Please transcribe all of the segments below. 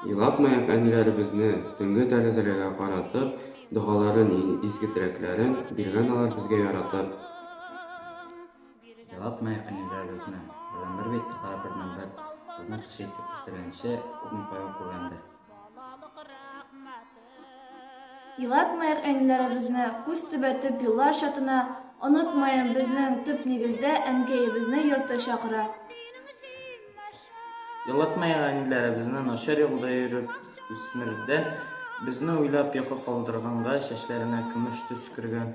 Yılatmayak әниләребезне төнге тәрәзәләргә каратып, дугаларын, изге теләкләрен биргән алар безгә яратып. Yalatmayak әниләребезне, белән бер бит бернамбер безне кеше итеп үстергәнче күпме кайгы күргәндер. Yılatmayak әниләребезне, күз төбәтеп юллар чатына, онытмаем безнең төп нигездә әнкәебезне йорты чакыра. Yılatmayak әниләребезне начар юлда йөреп үсмердән безне уйлап йокы калдырганга чәчләренә көмеш төс кергән.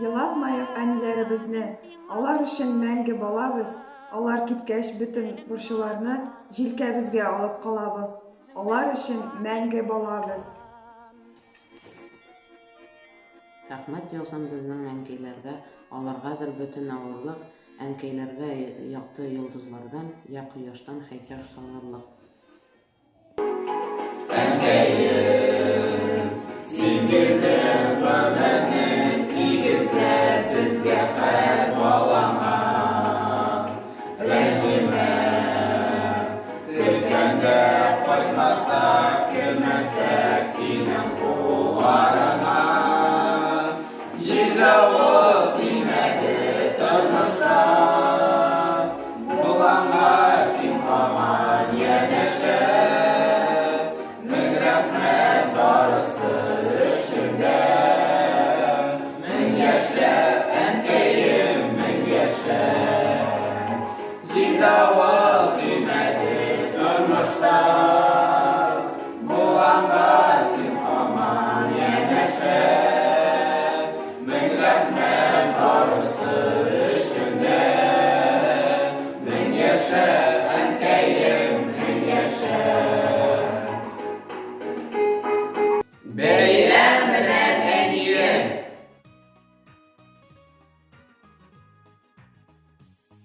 Yılatmayak әниләребезне, алар өчен мәңге балабыз, алар киткәч бөтен борчуларны җилкәбезгә алып калабыз. Алар өчен мәңге балабыз. Рәхмәт яусам безнең әнкәйләргә, аларгадыр бөтен авырлык, әнкәйләргә якты йолдызлардан, я кояштан һәйкәл салырлык.